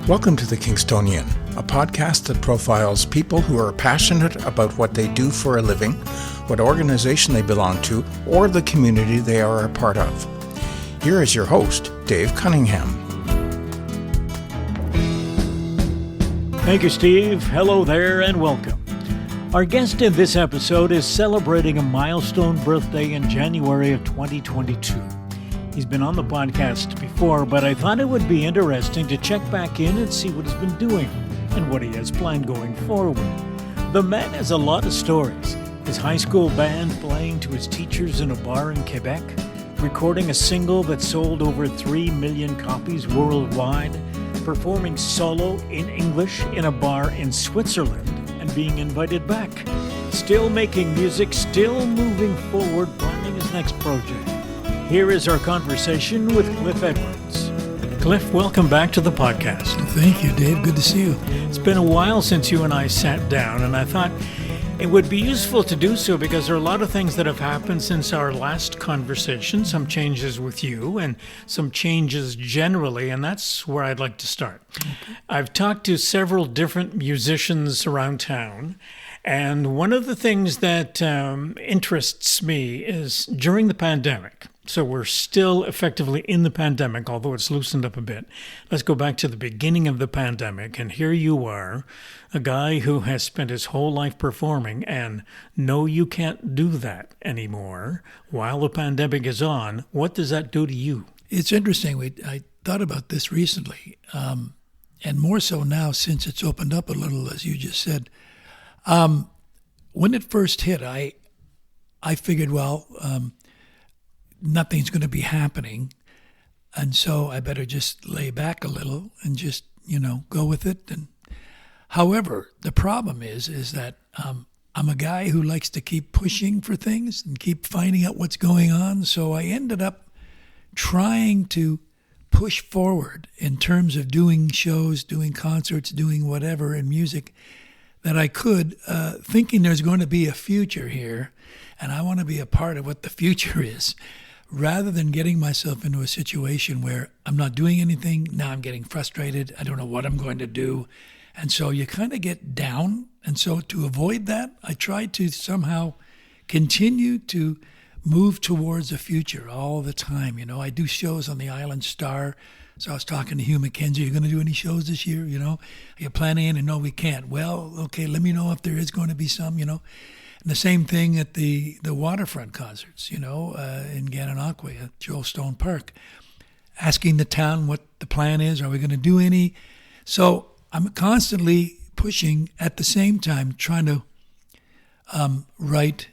Welcome to The Kingstonian, a podcast that profiles people who are passionate about what they do for a living, what organization they belong to, or the community they are a part of. Here is your host, Dave Cunningham. Thank you, Steve. Hello there and welcome. Our guest in this episode is celebrating a milestone birthday in January of 2022. He's been on the podcast before, but I thought it would be interesting to check back in and see what he's been doing and what he has planned going forward. The man has a lot of stories. His high school band playing to his teachers in a bar in Quebec, recording a single that sold over 3 million copies worldwide, performing solo in English in a bar in Switzerland, and being invited back. Still making music, still moving forward, planning his next project. Here is our conversation with Cliff Edwards. Cliff, welcome back to the podcast. Thank you, Dave. Good to see you. It's been a while since you and I sat down, and I thought it would be useful to do so because there are a lot of things that have happened since our last conversation, some changes with you and some changes generally, and that's where I'd like to start. Okay. I've talked to several different musicians around town, and one of the things that interests me is during the pandemic. So we're still effectively in the pandemic, although it's loosened up a bit. Let's go back to the beginning of the pandemic, and here you are, a guy who has spent his whole life performing, and no, you can't do that anymore while the pandemic is on. What does that do to you? It's interesting. I thought about this recently, and more so now since it's opened up a little, as you just said. When it first hit, I figured, nothing's going to be happening, and so I better just lay back a little and just, go with it. And however, the problem is that I'm a guy who likes to keep pushing for things and keep finding out what's going on. So I ended up trying to push forward in terms of doing shows, doing concerts, doing whatever in music that I could, thinking there's going to be a future here, and I want to be a part of what the future is, rather than getting myself into a situation where I'm not doing anything. Now I'm getting frustrated. I don't know what I'm going to do. And so you kind of get down. And so to avoid that, I try to somehow continue to move towards the future all the time. I do shows on the Island Star. So I was talking to Hugh McKenzie, are you going to do any shows this year? Are you planning? And no, we can't. Well, okay, let me know if there is going to be some, And the same thing at the waterfront concerts, in Gananoque at Joel Stone Park, asking the town what the plan is. Are we going to do any? So I'm constantly pushing at the same time, trying to write,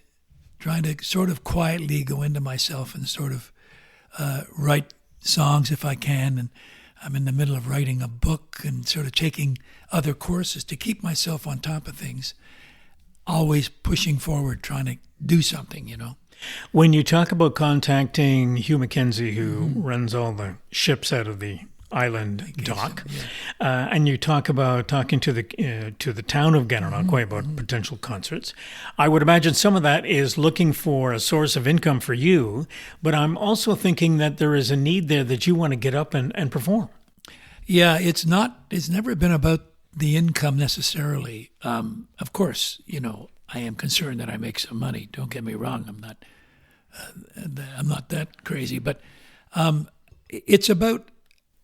trying to sort of quietly go into myself and sort of write songs if I can. And I'm in the middle of writing a book and sort of taking other courses to keep myself on top of things. Always pushing forward, trying to do something, When you talk about contacting Hugh McKenzie, who runs all the ships out of the island dock, and you talk about talking to the town of Gananoque about potential concerts, I would imagine some of that is looking for a source of income for you, but I'm also thinking that there is a need there that you want to get up and perform. Yeah, it's never been about the income necessarily. Of course, I am concerned that I make some money. Don't get me wrong. I'm not that crazy, but it's about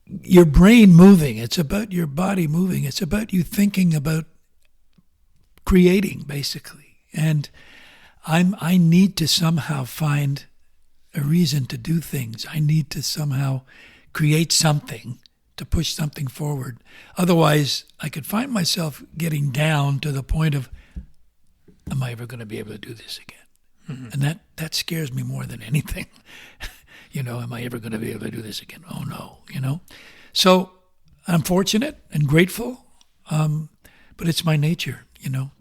your brain moving. It's about your body moving. It's about you thinking about creating, basically. And I need to somehow find a reason to do things. I need to somehow create something to push something forward. Otherwise, I could find myself getting down to the point of, am I ever going to be able to do this again? Mm-hmm. And that scares me more than anything. Am I ever going to be able to do this again? Oh, no, So I'm fortunate and grateful, but it's my nature, to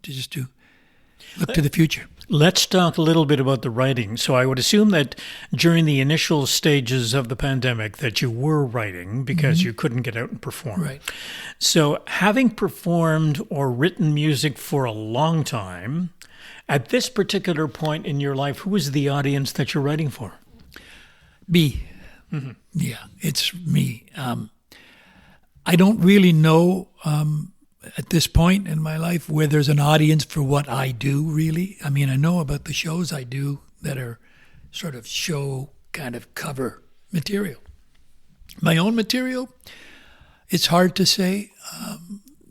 look to the future. Let's talk a little bit about the writing. So I would assume that during the initial stages of the pandemic that you were writing because you couldn't get out and perform. Right. So having performed or written music for a long time, at this particular point in your life, who is the audience that you're writing for? Me. Mm-hmm. Yeah, it's me. I don't really know at this point in my life where there's an audience for what I do, really. I mean, I know about the shows I do that are sort of show kind of cover material. My own material, it's hard to say.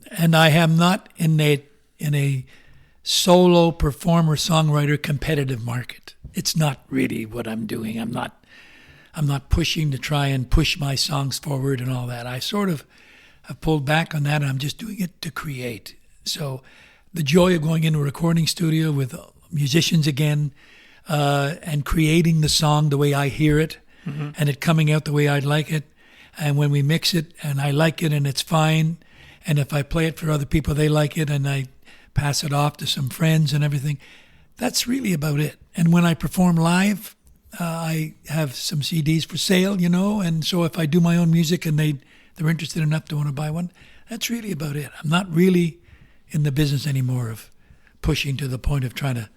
And I am not in a solo performer, songwriter competitive market. It's not really what I'm doing. I'm not pushing to try and push my songs forward and all that. I sort of have pulled back on that, and I'm just doing it to create. So the joy of going into a recording studio with musicians again and creating the song the way I hear it and it coming out the way I'd like it. And when we mix it and I like it and it's fine, and if I play it for other people, they like it, and I pass it off to some friends and everything, that's really about it. And when I perform live, I have some CDs for sale, and so if I do my own music and they're interested enough to want to buy one, that's really about it. I'm not really in the business anymore of pushing to the point of trying to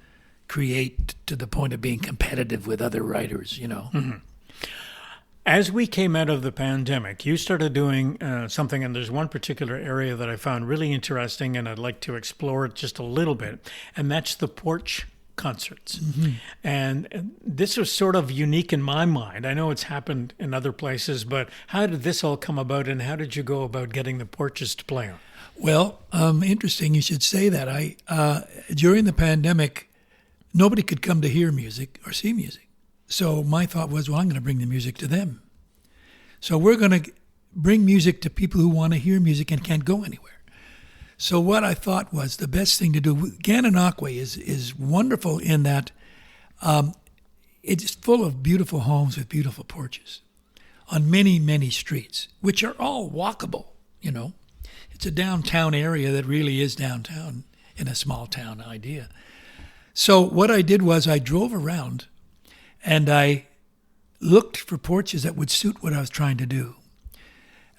create to the point of being competitive with other writers, As we came out of the pandemic, you started doing something, and there's one particular area that I found really interesting, and I'd like to explore it just a little bit, and that's the porch concerts. And this was sort of unique in my mind. I know it's happened in other places, but how did this all come about, and how did you go about getting the porches to play on? Well, interesting you should say that. During the pandemic, nobody could come to hear music or see music. So my thought was, well, I'm going to bring the music to them. So we're going to bring music to people who want to hear music and can't go anywhere. So what I thought was the best thing to do. Gananoque is wonderful in that it's full of beautiful homes with beautiful porches on many, many streets, which are all walkable, It's a downtown area that really is downtown in a small town idea. So what I did was I drove around and I looked for porches that would suit what I was trying to do.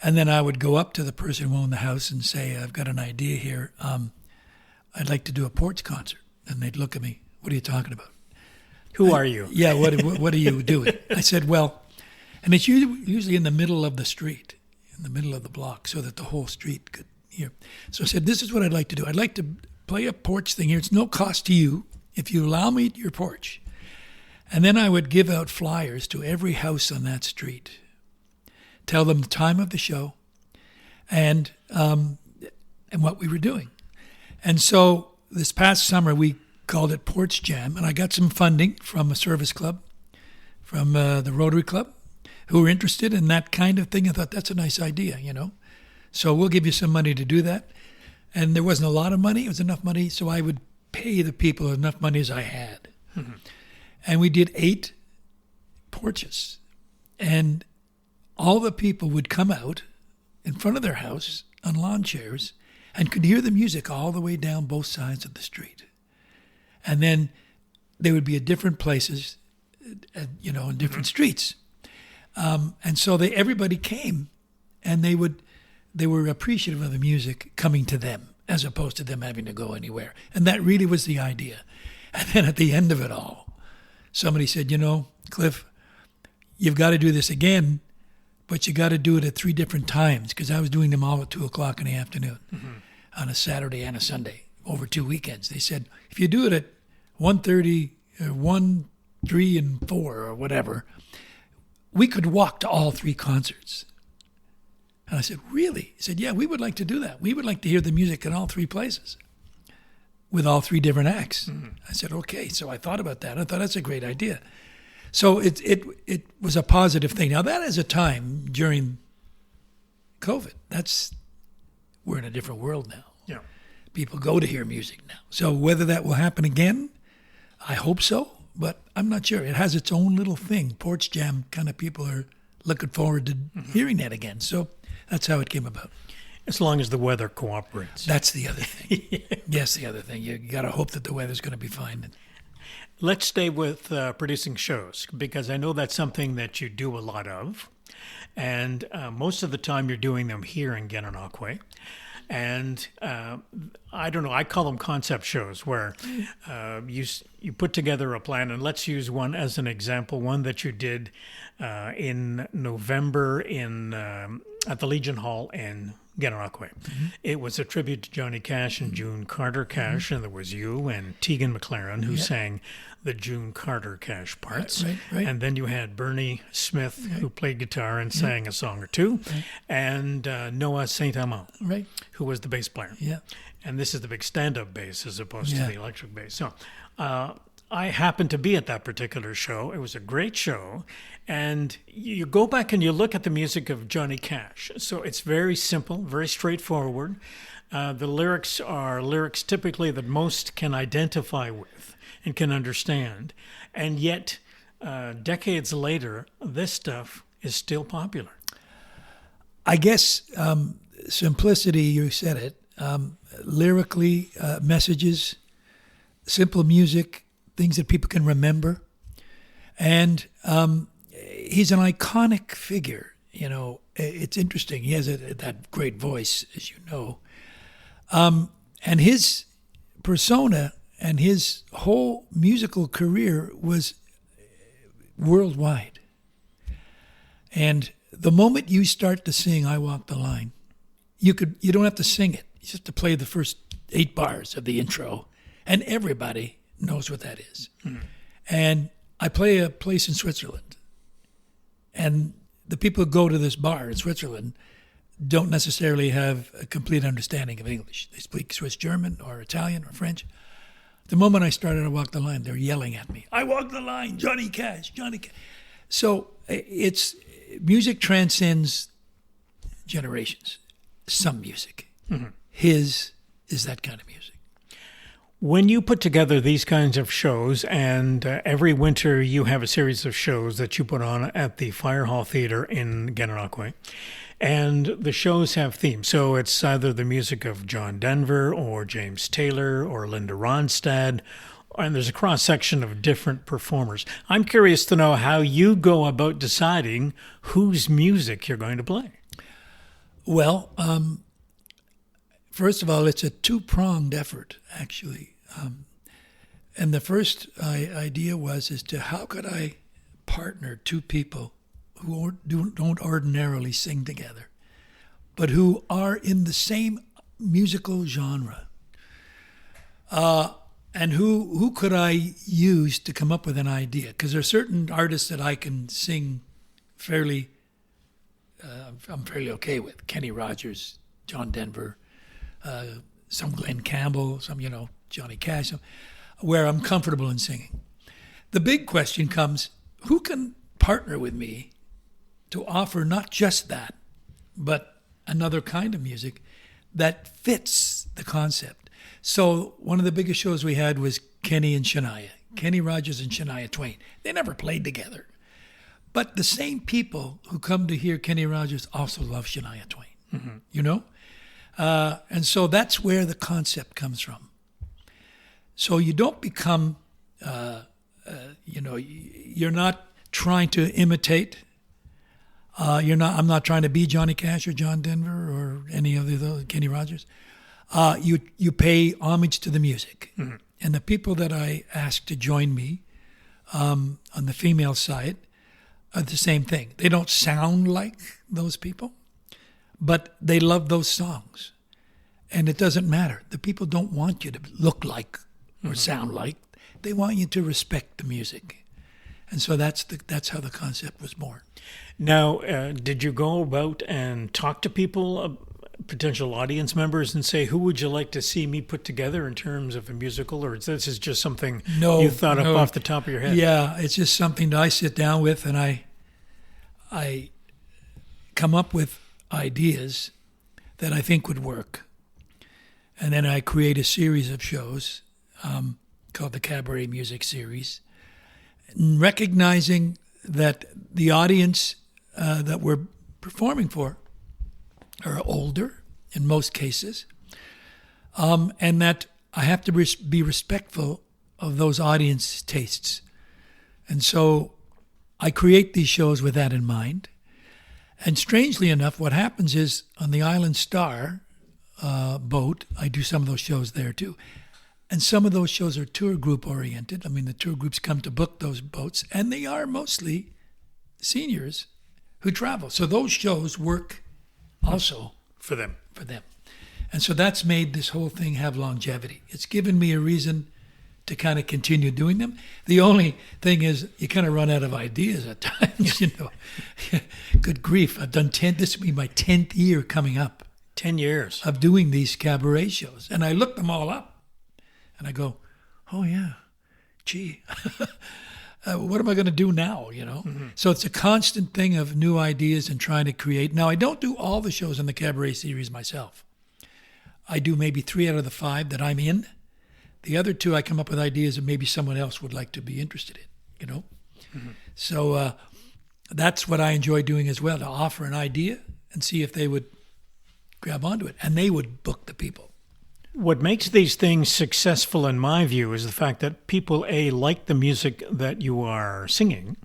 And then I would go up to the person who owned the house and say, I've got an idea here. I'd like to do a porch concert. And they'd look at me, what are you talking about? Who are you? Yeah, what are you doing? I said, well, and it's usually in the middle of the street, in the middle of the block, so that the whole street could hear. So I said, this is what I'd like to do. I'd like to play a porch thing here. It's no cost to you if you allow me your porch. And then I would give out flyers to every house on that street, tell them the time of the show and what we were doing. And so this past summer, we called it Porch Jam, and I got some funding from a service club, from the Rotary Club, who were interested in that kind of thing. I thought, that's a nice idea, So we'll give you some money to do that. And there wasn't a lot of money. It was enough money, so I would pay the people enough money as I had. And we did 8 porches. And all the people would come out in front of their house on lawn chairs and could hear the music all the way down both sides of the street. And then they would be at different places, in different streets. And so everybody came, and they were appreciative of the music coming to them as opposed to them having to go anywhere. And that really was the idea. And then at the end of it all, somebody said, Cliff, you've got to do this again, but you got to do it at 3 different times, because I was doing them all at 2:00 in the afternoon on a Saturday and a Sunday over 2 weekends. They said, if you do it at 1:30, 1, 3, and 4 or whatever, we could walk to all 3 concerts. And I said, really? He said, yeah, we would like to do that. We would like to hear the music in all 3 places with all 3 different acts. I said, okay. So I thought about that. I thought that's a great idea. So it was a positive thing. Now that is a time during COVID. We're in a different world now. Yeah. People go to hear music now. So whether that will happen again, I hope so, but I'm not sure. It has its own little thing. Porch Jam kind of people are looking forward to hearing that again. So that's how it came about. As long as the weather cooperates. That's the other thing. Yes, the other thing. You got to hope that the weather's going to be fine. Let's stay with producing shows, because I know that's something that you do a lot of. And most of the time you're doing them here in Gananoque. And I don't know, I call them concept shows, where you put together a plan. And let's use one as an example, one that you did in November in at the Legion Hall in Gananoque. It was a tribute to Johnny Cash and June Carter Cash, and there was you and Tegan McLaren who sang the June Carter Cash parts. Right. And then you had Bernie Smith who played guitar and sang a song or two, and Noah St. Amand, who was the bass player. Yeah. And this is the big stand-up bass as opposed to the electric bass. So I happened to be at that particular show. It was a great show. And you go back and you look at the music of Johnny Cash. So it's very simple, very straightforward. The lyrics are lyrics typically that most can identify with and can understand. And yet, decades later, this stuff is still popular. I guess simplicity, you said it, lyrically, messages, simple music, things that people can remember. And he's an iconic figure. You know, it's interesting. He has that great voice, as you know. And his persona and his whole musical career was worldwide. And the moment you start to sing I Walk the Line, you don't have to sing it. You just have to play the first 8 bars of the intro, and everybody knows what that is. And I play a place in Switzerland, and the people who go to this bar in Switzerland don't necessarily have a complete understanding of English. They speak Swiss German or Italian or French. The moment I started to walk the line, they're yelling at me, "I walk the line, Johnny Cash, Johnny Cash." So it's music transcends generations. Some music. His is that kind of music. When you put together these kinds of shows, and every winter you have a series of shows that you put on at the Fire Hall Theatre in Gananoque, and the shows have themes. So it's either the music of John Denver or James Taylor or Linda Ronstadt, and there's a cross-section of different performers. I'm curious to know how you go about deciding whose music you're going to play. Well, first of all, it's a two-pronged effort, actually. And the first idea is to how could I partner two people who don't ordinarily sing together, but who are in the same musical genre. And who could I use to come up with an idea? Because there are certain artists that I can sing fairly, I'm fairly okay with. Kenny Rogers, John Denver, some Glenn Campbell, some, Johnny Cash, where I'm comfortable in singing. The big question comes, who can partner with me to offer not just that, but another kind of music that fits the concept? So one of the biggest shows we had was Kenny and Shania, Kenny Rogers and Shania Twain. They never played together. But the same people who come to hear Kenny Rogers also love Shania Twain, And so that's where the concept comes from. So you don't become, you're not trying to imitate. I'm not trying to be Johnny Cash or John Denver or any of those, Kenny Rogers. You pay homage to the music. And the people that I ask to join me on the female side are the same thing. They don't sound like those people, but they love those songs. And it doesn't matter. The people don't want you to look like or sound like. They want you to respect the music. And so that's how the concept was born. Now, did you go about and talk to people, potential audience members, and say, who would you like to see me put together in terms of a musical? Or this is just something you thought up off the top of your head? Yeah, it's just something that I sit down with and I come up with ideas that I think would work. And then I create a series of shows called the Cabaret Music Series, recognizing that the audience that we're performing for are older in most cases, and that I have to be respectful of those audience tastes. And so I create these shows with that in mind. And strangely enough, what happens is on the Island Star boat, I do some of those shows there too. And some of those shows are tour group oriented. I mean, the tour groups come to book those boats, and they are mostly seniors who travel. So those shows work also For them. for them. And so that's made this whole thing have longevity. It's given me a reason to kind of continue doing them. The only thing is you kind of run out of ideas at times, Good grief. I've done this will be my 10th year coming up 10 years. of doing these cabaret shows. And I look them all up and I go, oh yeah, gee, what am I going to do now, So it's a constant thing of new ideas and trying to create. Now, I don't do all the shows in the cabaret series myself. I do maybe 3 out of the 5 that I'm in. The other 2, I come up with ideas that maybe someone else would like to be interested in, So that's what I enjoy doing as well, to offer an idea and see if they would grab onto it. And they would book the people. What makes these things successful, in my view, is the fact that people, A, like the music that you are singing,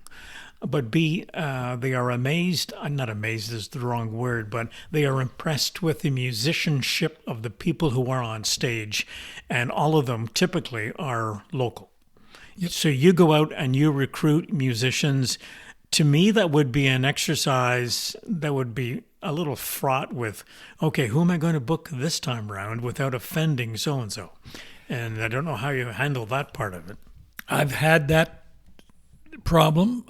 but B, they are amazed, not amazed is the wrong word, but they are impressed with the musicianship of the people who are on stage, and all of them typically are local. Yep. So you go out and you recruit musicians. To me, that would be an exercise that would be a little fraught with, okay, who am I going to book this time around without offending so-and-so? And I don't know how you handle that part of it. I've had that problem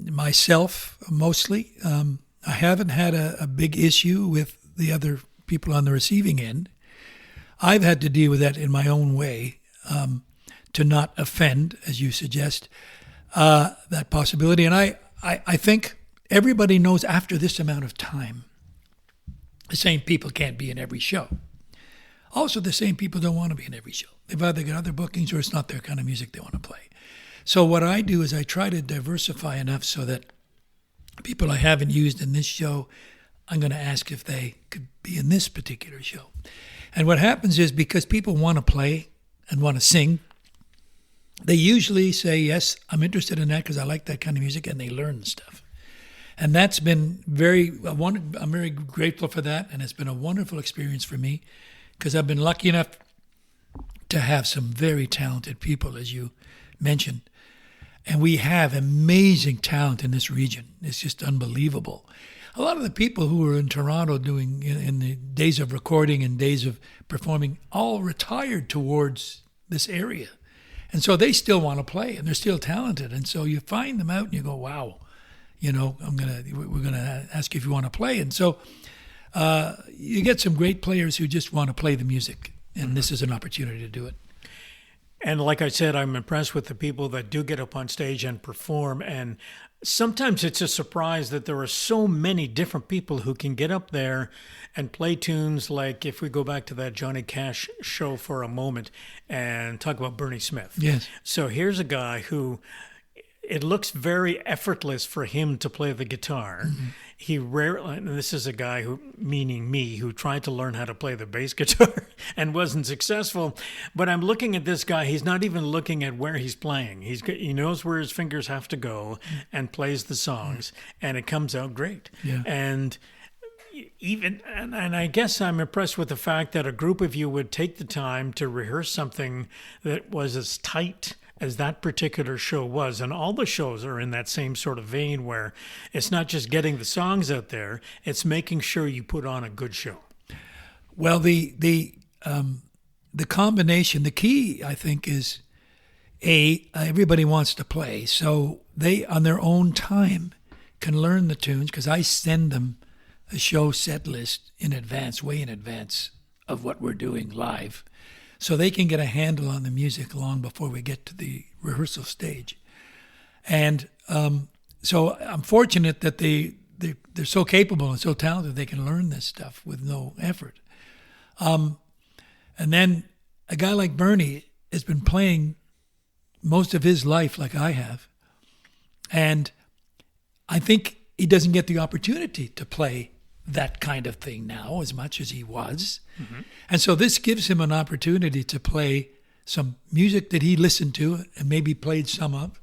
myself, mostly. I haven't had a big issue with the other people on the receiving end. I've had to deal with that in my own way, to not offend, as you suggest, that possibility. And I think everybody knows after this amount of time, the same people can't be in every show. Also, the same people don't want to be in every show. They've either got other bookings or it's not their kind of music they want to play. So what I do is I try to diversify enough so that people I haven't used in this show, I'm going to ask if they could be in this particular show. And what happens is, because people want to play and want to sing, they usually say, yes, I'm interested in that because I like that kind of music, and they learn stuff. And that's been I'm very grateful for that, and it's been a wonderful experience for me because I've been lucky enough to have some very talented people, as you mentioned. And we have amazing talent in this region. It's just unbelievable. A lot of the people who were in Toronto doing in the days of recording and days of performing all retired towards this area. And so they still want to play, and they're still talented. And so you find them out and you go, wow, we're going to ask you if you want to play. And so you get some great players who just want to play the music. And this is an opportunity to do it. And like I said, I'm impressed with the people that do get up on stage and perform. And sometimes it's a surprise that there are so many different people who can get up there and play tunes. Like if we go back to that Johnny Cash show for a moment and talk about Bernie Smith. Yes. So here's a guy who, it looks very effortless for him to play the guitar. Mm-hmm. He rarely, and this is a guy who, meaning me, who tried to learn how to play the bass guitar and wasn't successful. But I'm looking at this guy, he's not even looking at where he's playing. He knows where his fingers have to go and plays the songs, and it comes out great. Yeah. And I guess I'm impressed with the fact that a group of you would take the time to rehearse something that was as tight as that particular show was. And all the shows are in that same sort of vein where it's not just getting the songs out there, it's making sure you put on a good show. Well, the combination, the key, I think, is everybody wants to play. So they, on their own time, can learn the tunes, because I send them a show set list in advance, way in advance of what we're doing live. So they can get a handle on the music long before we get to the rehearsal stage. And so I'm fortunate that they're so capable and so talented they can learn this stuff with no effort. And then a guy like Bernie has been playing most of his life like I have. And I think he doesn't get the opportunity to play that kind of thing now as much as he was. Mm-hmm. And so this gives him an opportunity to play some music that he listened to and maybe played some of.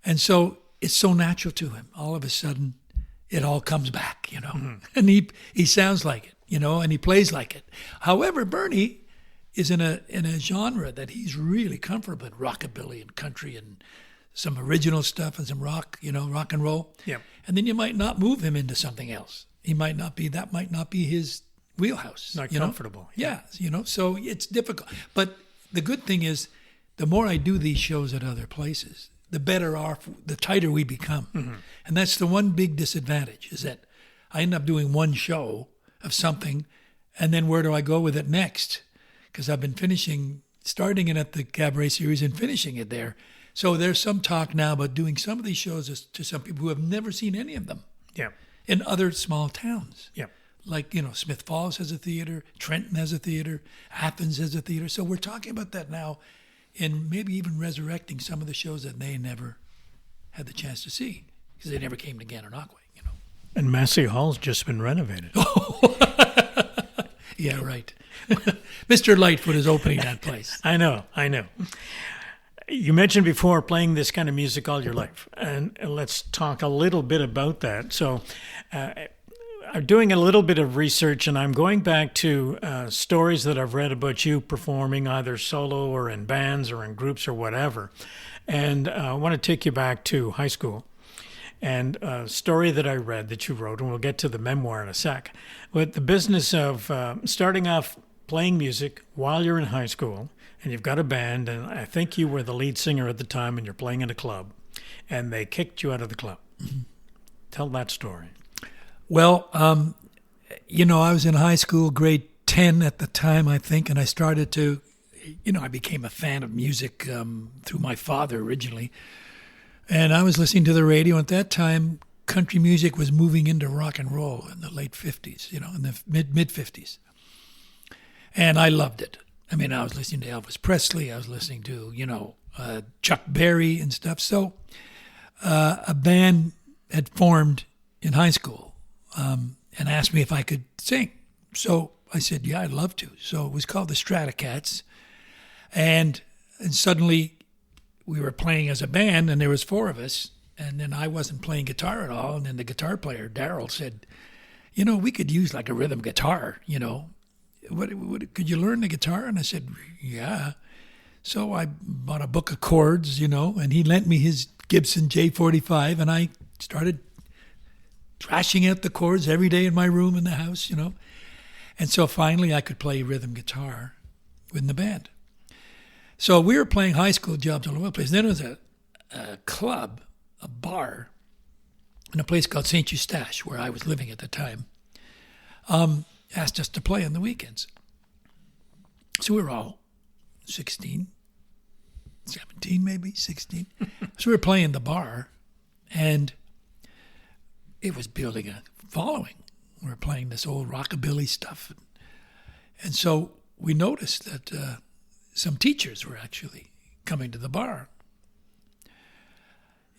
And so it's so natural to him. All of a sudden, it all comes back, Mm-hmm. And he sounds like it, and he plays like it. However, Bernie is in a genre that he's really comfortable in, rockabilly and country and some original stuff and some rock, rock and roll. Yeah. And then you might not move him into something else. that might not be his wheelhouse. Not comfortable. Yeah, so it's difficult. But the good thing is, the more I do these shows at other places, the tighter we become. Mm-hmm. And that's the one big disadvantage, is that I end up doing one show of something, and then where do I go with it next? Because I've been starting it at the Cabaret Series and finishing it there. So there's some talk now about doing some of these shows to some people who have never seen any of them. Yeah. In other small towns. Yeah. Like, Smith Falls has a theater, Trenton has a theater, Athens has a theater. So we're talking about that now, and maybe even resurrecting some of the shows that they never had the chance to see because they never came to Gananoque, And Massey Hall's just been renovated. Yeah, right. Mr. Lightfoot is opening that place. I know. You mentioned before playing this kind of music all your life, and let's talk a little bit about that. So I'm doing a little bit of research, and I'm going back to stories that I've read about you performing either solo or in bands or in groups or whatever. And I want to take you back to high school. And a story that I read that you wrote, and we'll get to the memoir in a sec, but the business of starting off playing music while you're in high school, and you've got a band, and I think you were the lead singer at the time, and you're playing in a club, and they kicked you out of the club. Mm-hmm. Tell that story. Well, I was in high school, grade 10 at the time, I think, and I started to, I became a fan of music through my father originally. And I was listening to the radio. At that time, country music was moving into rock and roll in the late 50s, in the mid 50s. And I loved it. I mean, I was listening to Elvis Presley. I was listening to, Chuck Berry and stuff. So a band had formed in high school and asked me if I could sing. So I said, yeah, I'd love to. So it was called the Stratocats. And suddenly we were playing as a band, and there was 4 of us, and then I wasn't playing guitar at all, and then the guitar player, Daryl, said, we could use like a rhythm guitar, What could you learn the guitar? And I said, yeah. So I bought a book of chords, and he lent me his Gibson J45, and I started thrashing out the chords every day in my room in the house, And so finally I could play rhythm guitar in the band. So we were playing high school jobs all over the place. Then there was a club, a bar, in a place called St. Eustache, where I was living at the time, asked us to play on the weekends. So we were all 16, 17 maybe, 16. So we were playing the bar, and it was building a following. We were playing this old rockabilly stuff. And so we noticed that some teachers were actually coming to the bar.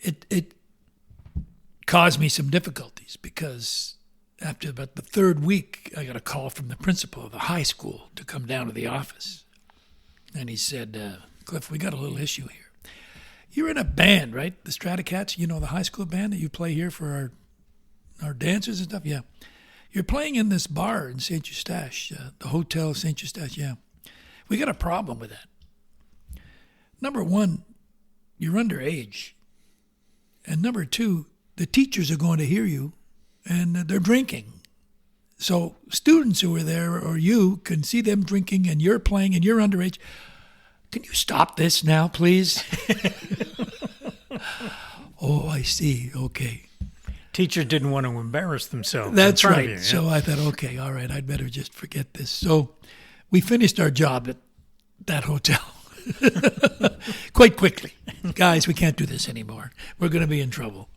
It caused me some difficulties because after about the 3rd week, I got a call from the principal of the high school to come down to the office. And he said, Cliff, we got a little issue here. You're in a band, right? The Stratocats, the high school band that you play here for our dancers and stuff? Yeah. You're playing in this bar in St. Eustache, the Hotel St. Eustache, yeah. We got a problem with that. Number 1, you're underage. And number 2, the teachers are going to hear you, and they're drinking. So students who are there or you can see them drinking, and you're playing, and you're underage. Can you stop this now, please? Oh, I see. Okay. Teachers didn't want to embarrass themselves. That's right. You, yeah? So I thought, okay, all right, I'd better just forget this. So we finished our job at that hotel quite quickly. Guys, we can't do this anymore. We're going to be in trouble.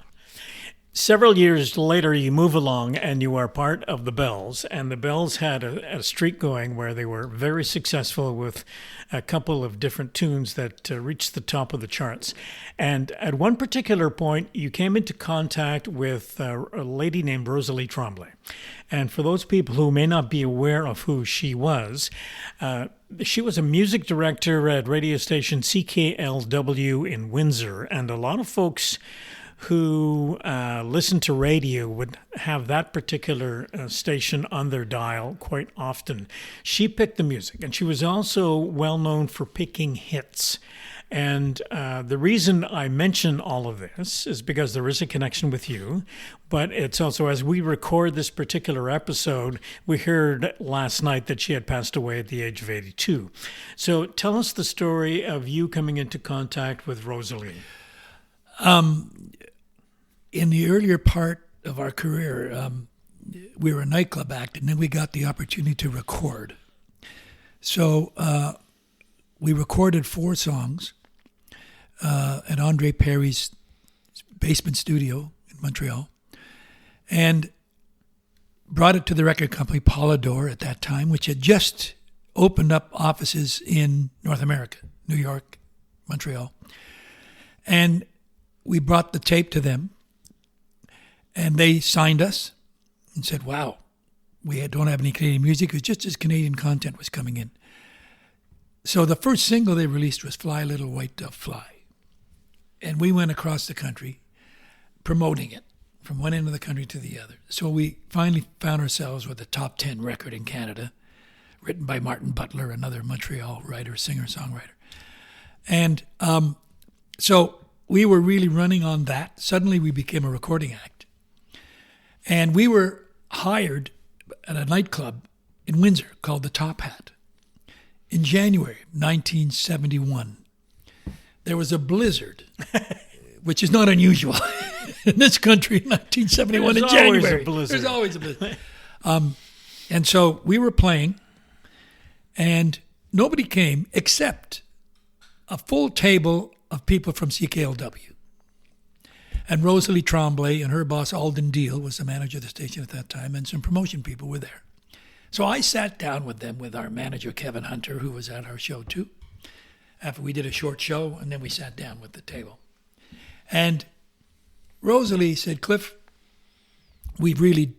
Several years later, you move along and you are part of the Bells. And the Bells had a streak going where they were very successful with a couple of different tunes that reached the top of the charts. And at one particular point, you came into contact with a lady named Rosalie Tremblay. And for those people who may not be aware of who she was a music director at radio station CKLW in Windsor. And a lot of folks who listen to radio would have that particular station on their dial quite often. She picked the music, and she was also well known for picking hits. And the reason I mention all of this is because there is a connection with you, but it's also, as we record this particular episode, we heard last night that she had passed away at the age of 82. So tell us the story of you coming into contact with Rosalie. In the earlier part of our career, we were a nightclub act, and then we got the opportunity to record. So we recorded 4 songs at Andre Perry's basement studio in Montreal, and brought it to the record company Polydor at that time, which had just opened up offices in North America, New York, Montreal. And we brought the tape to them, and they signed us and said, wow, we don't have any Canadian music. It was just as Canadian content was coming in. So the first single they released was Fly Little White Dove Fly. And we went across the country promoting it from one end of the country to the other. So we finally found ourselves with a top 10 record in Canada, written by Martin Butler, another Montreal writer, singer-songwriter. And so we were really running on that. Suddenly we became a recording act. And we were hired at a nightclub in Windsor called the Top Hat. In January 1971, there was a blizzard, which is not unusual in this country in 1971 in January. There's always a blizzard. And so we were playing, and nobody came except a full table of people from CKLW. And Rosalie Tremblay and her boss, Alden Deal, was the manager of the station at that time, and some promotion people were there. So I sat down with them, with our manager, Kevin Hunter, who was at our show too, after we did a short show, and then we sat down with the table. And Rosalie said, Cliff, we've really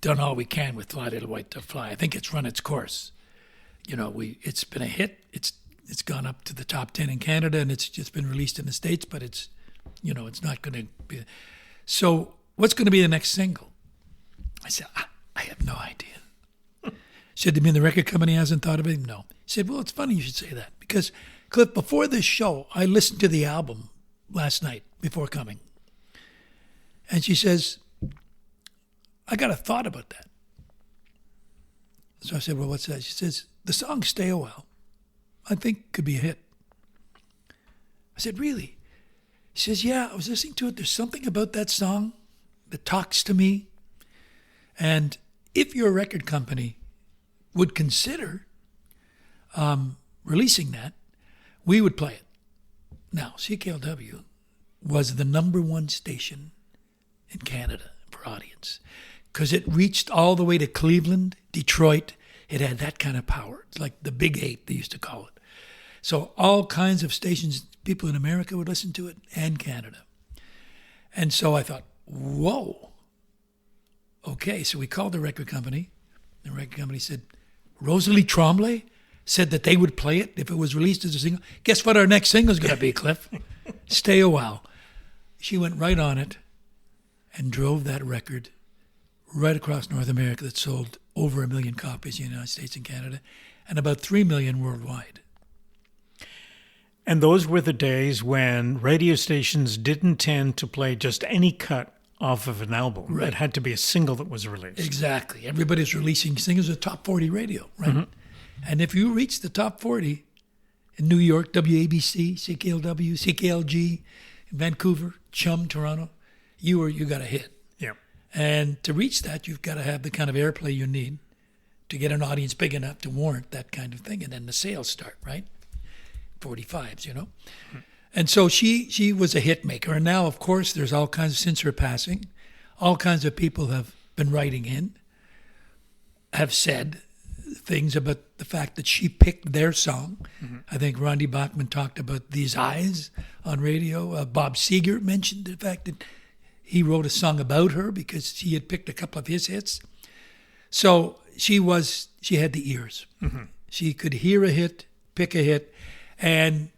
done all we can with Fly Little White Dove Fly. I think it's run its course. You know, it's been a hit. It's gone up to the top 10 in Canada, and it's just been released in the States, but it's not going to be. So what's going to be the next single? I said, I have no idea. She said, you mean the record company hasn't thought of it? No. He said, well, it's funny you should say that, because, Cliff, before this show, I listened to the album last night before coming. And she says, I got a thought about that. So I said, well, what's that? She says, the song Stay Awhile, I think could be a hit. I said, really? She says, yeah, I was listening to it. There's something about that song that talks to me. And if your record company would consider releasing that, we would play it. Now, CKLW was the #1 station in Canada for audience because it reached all the way to Cleveland, Detroit. It had that kind of power. It's like the Big 8, they used to call it. So all kinds of stations, people in America would listen to it, and Canada. And so I thought, whoa. Okay, so we called the record company. The record company said, Rosalie Tremblay said that they would play it if it was released as a single. Guess what our next single is going to be, Cliff? Stay a While. She went right on it and drove that record right across North America that sold over 1 million copies in the United States and Canada and about 3 million worldwide. And those were the days when radio stations didn't tend to play just any cut off of an album. Right. It had to be a single that was released. Exactly. Everybody's releasing singles with top 40 radio, right? Mm-hmm. And if you reach the top 40 in New York, WABC, CKLW, CKLG, Vancouver, Chum, Toronto, you got a hit. Yeah. And to reach that, you've got to have the kind of airplay you need to get an audience big enough to warrant that kind of thing. And then the sales start, right? 45s, you know? Mm-hmm. And so she was a hit maker. And now, of course, there's all kinds, since her passing, all kinds of people have been writing in, have said things about the fact that she picked their song. Mm-hmm. I think Randy Bachman talked about These Eyes on radio. Bob Seger mentioned the fact that he wrote a song about her because he had picked a couple of his hits. So she had the ears. Mm-hmm. She could hear a hit, pick a hit, and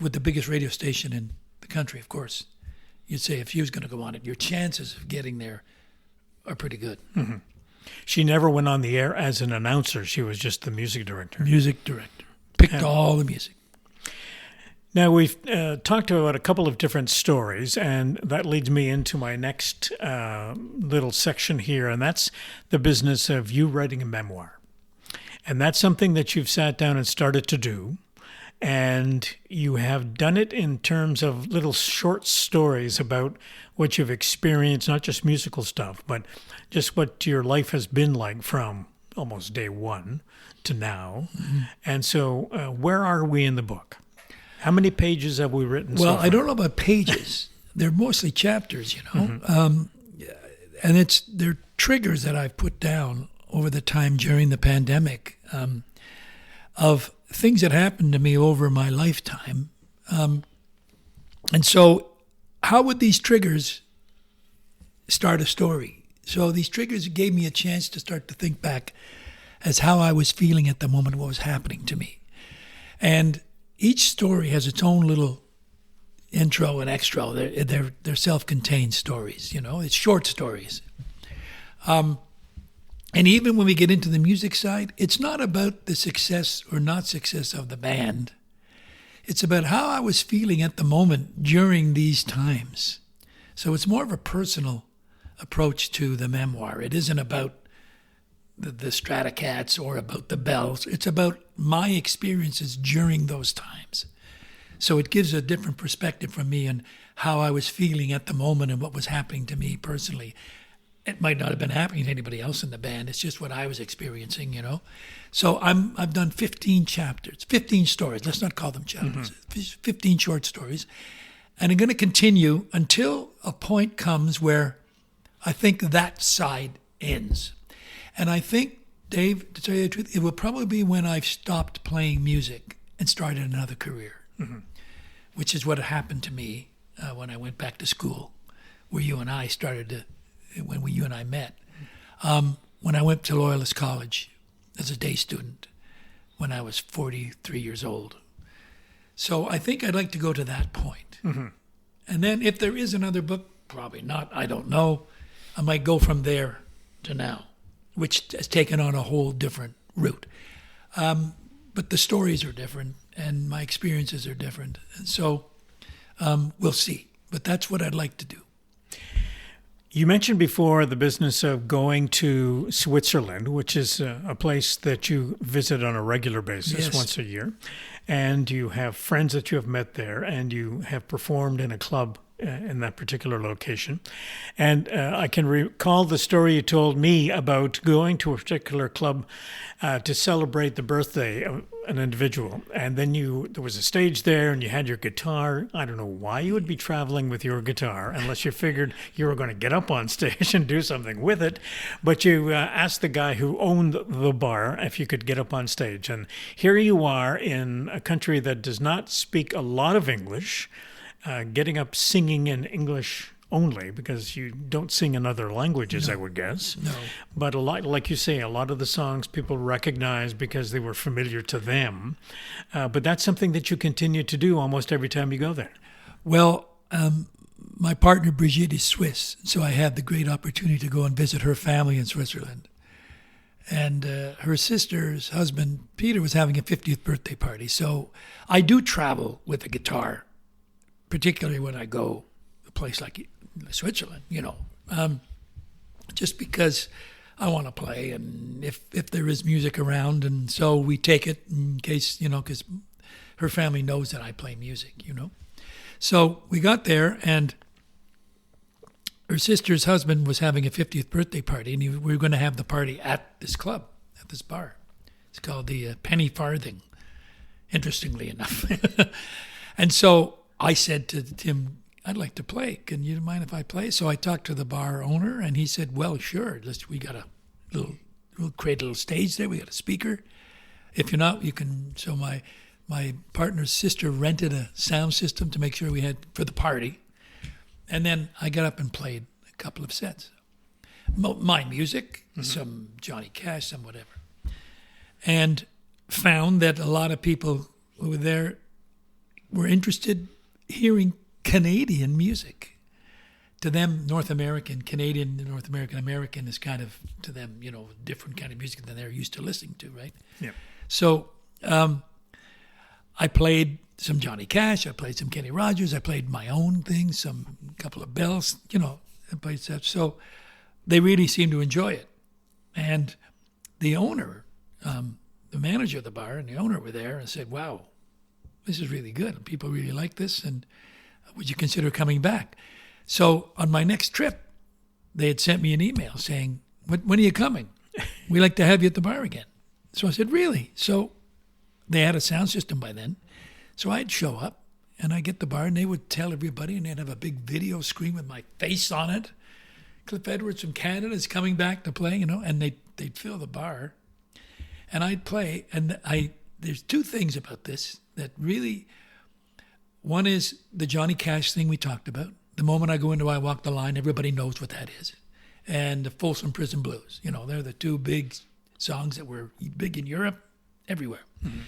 with the biggest radio station in the country, of course, you'd say if she was going to go on it, your chances of getting there are pretty good. Mm-hmm. She never went on the air as an announcer. She was just the music director. Music director. Picked all the music. Now, we've talked about a couple of different stories, and that leads me into my next little section here, and that's the business of you writing a memoir. And that's something that you've sat down and started to do, and you have done it in terms of little short stories about what you've experienced, not just musical stuff, but just what your life has been like from almost day one to now. Mm-hmm. And so where are we in the book? How many pages have we written so far? I don't know about pages. They're mostly chapters, Mm-hmm. And they're triggers that I've put down over the time during the pandemic of things that happened to me over my lifetime. And so how would these triggers start a story? So these triggers gave me a chance to start to think back as how I was feeling at the moment, what was happening to me. And each story has its own little intro and extra. They're self-contained stories, It's short stories. And even when we get into the music side, it's not about the success or not success of the band. It's about how I was feeling at the moment during these times. So it's more of a personal approach to the memoir. It isn't about the Stratocats or about the bells. It's about my experiences during those times. So it gives a different perspective from me and how I was feeling at the moment and what was happening to me personally. It might not have been happening to anybody else in the band. It's just what I was experiencing, So I've done 15 chapters, 15 stories. Let's not call them chapters. Mm-hmm. 15 short stories. And I'm going to continue until a point comes where I think that side ends. And I think, Dave, to tell you the truth, it will probably be when I've stopped playing music and started another career, mm-hmm. which is what happened to me when I went back to school, where you and I met. When I went to Loyalist College as a day student when I was 43 years old. So I think I'd like to go to that point. Mm-hmm. And then if there is another book, probably not, I don't know. I might go from there to now, which has taken on a whole different route. But the stories are different and my experiences are different. And so we'll see. But that's what I'd like to do. You mentioned before the business of going to Switzerland, which is a place that you visit on a regular basis, yes. once a year. And you have friends that you have met there, and you have performed in a club in that particular location. And I can recall the story you told me about going to a particular club to celebrate the birthday of an individual. And then there was a stage there and you had your guitar. I don't know why you would be traveling with your guitar unless you figured you were going to get up on stage and do something with it. But you asked the guy who owned the bar if you could get up on stage. And here you are in a country that does not speak a lot of English, getting up singing in English only, because you don't sing in other languages, no. I would guess. No. But a lot, like you say, a lot of the songs people recognize because they were familiar to them. But that's something that you continue to do almost every time you go there. Well, my partner Brigitte is Swiss, so I had the great opportunity to go and visit her family in Switzerland. And her sister's husband, Peter, was having a 50th birthday party. So I do travel with a guitar, particularly when I go to a place like Switzerland, just because I want to play, and if there is music around, and so we take it in case, because her family knows that I play music, So we got there, and her sister's husband was having a 50th birthday party, and we were going to have the party at this club, at this bar. It's called the Penny Farthing, interestingly enough. And so I said to Tim, I'd like to play. Can you mind if I play? So I talked to the bar owner, and he said, well, sure. We got a we'll create a little stage there. We got a speaker. If you're not, you can. So my partner's sister rented a sound system to make sure we had for the party. And then I got up and played a couple of sets. My music, mm-hmm. some Johnny Cash, some whatever. And found that a lot of people who were there were interested hearing Canadian music. To them, Canadian, North American is kind of, to them, different kind of music than they're used to listening to, right? Yeah. So I played some Johnny Cash, I played some Kenny Rogers, I played my own things, some couple of bells, I played stuff. So they really seemed to enjoy it. And the owner, the manager of the bar and the owner were there and said, wow, this is really good. People really like this, and would you consider coming back? So on my next trip, they had sent me an email saying, when are you coming? We'd like to have you at the bar again. So I said, really? So they had a sound system by then. So I'd show up, and I'd get the bar, and they would tell everybody, and they'd have a big video screen with my face on it. Cliff Edwards from Canada is coming back to play, and they'd fill the bar. And I'd play, and there's two things about this that really, one is the Johnny Cash thing we talked about. The moment I go into I Walk the Line, everybody knows what that is. And the Folsom Prison Blues, they're the two big songs that were big in Europe, everywhere. Mm-hmm.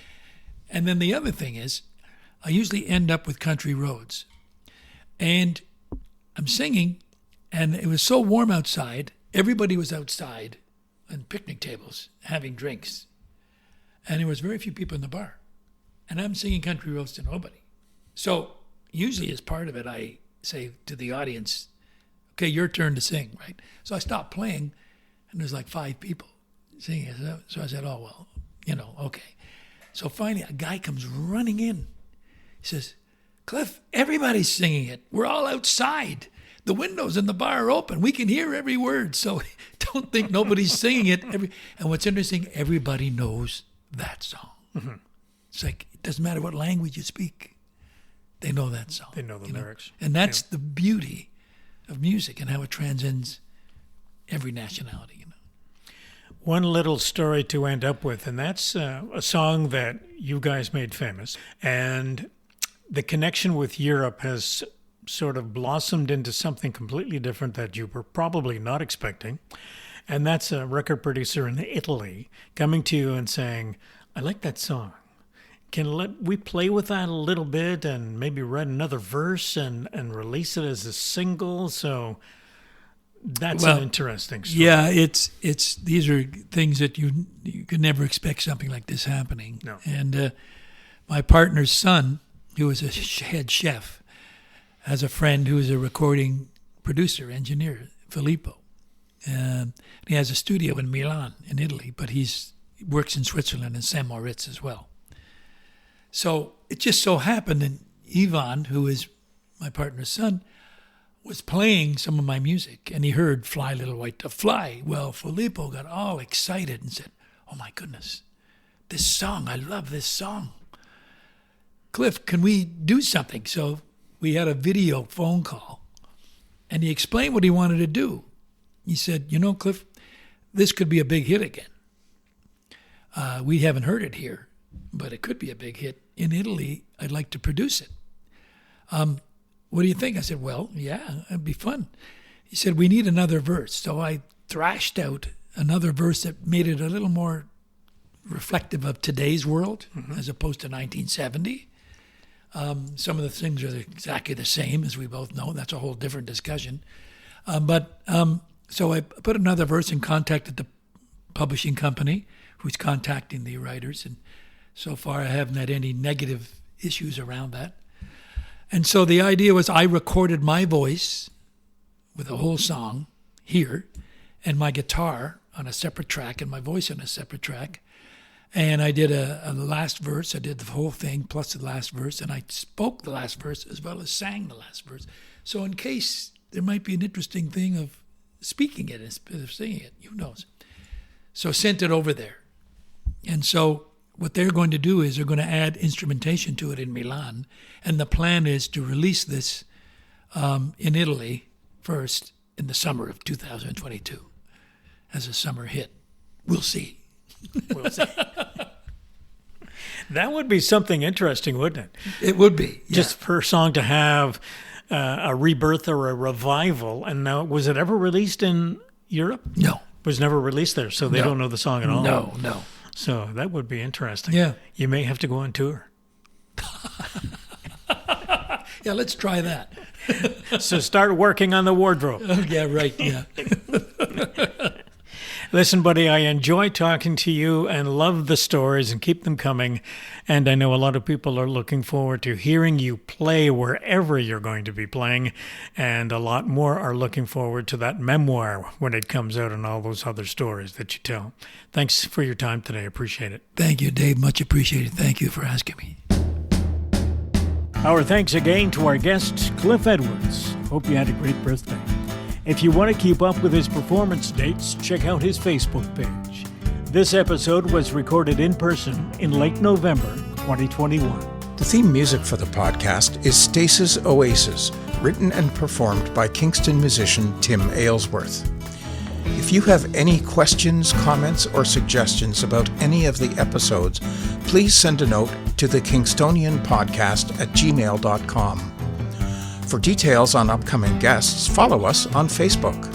And then the other thing is, I usually end up with Country Roads. And I'm singing, and it was so warm outside, everybody was outside on picnic tables having drinks. And there was very few people in the bar. And I'm singing Country Roads to nobody. So usually as part of it, I say to the audience, okay, your turn to sing, right? So I stopped playing, and there's like 5 people singing. So I said, oh, well, okay. So finally, a guy comes running in. He says, Cliff, everybody's singing it. We're all outside. The windows in the bar are open. We can hear every word. So don't think nobody's singing it. And what's interesting, everybody knows that song. Mm-hmm. It's like, it doesn't matter what language you speak. They know that song. They know the lyrics. And that's the beauty of music and how it transcends every nationality. One little story to end up with, and that's a song that you guys made famous. And the connection with Europe has sort of blossomed into something completely different that you were probably not expecting. And that's a record producer in Italy coming to you and saying, I like that song. Can we play with that a little bit and maybe write another verse and release it as a single? So that's an interesting story. Yeah, it's these are things that you could never expect something like this happening. No. And my partner's son, who is a head chef, has a friend who is a recording producer, engineer, Filippo. He has a studio in Milan, in Italy, but he works in Switzerland and St. Moritz as well. So it just so happened that Ivan, who is my partner's son, was playing some of my music, and he heard Fly Little White Dove Fly. Well, Filippo got all excited and said, oh my goodness, this song, I love this song. Cliff, can we do something? So we had a video phone call, and he explained what he wanted to do. He said, Cliff, this could be a big hit again. We haven't heard it here, but it could be a big hit. In Italy, I'd like to produce it. What do you think? I said, well, yeah, it'd be fun. He said, we need another verse. So I thrashed out another verse that made it a little more reflective of today's world, mm-hmm. as opposed to 1970. Some of the things are exactly the same, as we both know. That's a whole different discussion. So I put another verse and contacted the publishing company, who's contacting the writers. And so far, I haven't had any negative issues around that. And so the idea was I recorded my voice with a whole song here and my guitar on a separate track and my voice on a separate track. And I did a last verse. I did the whole thing plus the last verse. And I spoke the last verse as well as sang the last verse. So in case there might be an interesting thing of speaking it instead of singing it, who knows. So sent it over there. And so what they're going to do is they're going to add instrumentation to it in Milan. And the plan is to release this in Italy first in the summer of 2022 as a summer hit. We'll see. We'll see. That would be something interesting, wouldn't it? It would be. Yeah. Just for a song to have a rebirth or a revival. And now, was it ever released in Europe? No. It was never released there, so they don't know the song at all? No. So that would be interesting. Yeah. You may have to go on tour. Yeah, let's try that. So start working on the wardrobe. Oh, yeah, right, yeah. Listen, buddy, I enjoy talking to you and love the stories and keep them coming. And I know a lot of people are looking forward to hearing you play wherever you're going to be playing. And a lot more are looking forward to that memoir when it comes out and all those other stories that you tell. Thanks for your time today. I appreciate it. Thank you, Dave. Much appreciated. Thank you for asking me. Our thanks again to our guest, Cliff Edwards. Hope you had a great birthday. If you want to keep up with his performance dates, check out his Facebook page. This episode was recorded in person in late November 2021. The theme music for the podcast is Stasis Oasis, written and performed by Kingston musician Tim Aylesworth. If you have any questions, comments, or suggestions about any of the episodes, please send a note to thekingstonianpodcast@gmail.com. For details on upcoming guests, follow us on Facebook.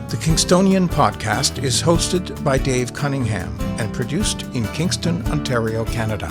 The Kingstonian Podcast is hosted by Dave Cunningham and produced in Kingston, Ontario, Canada.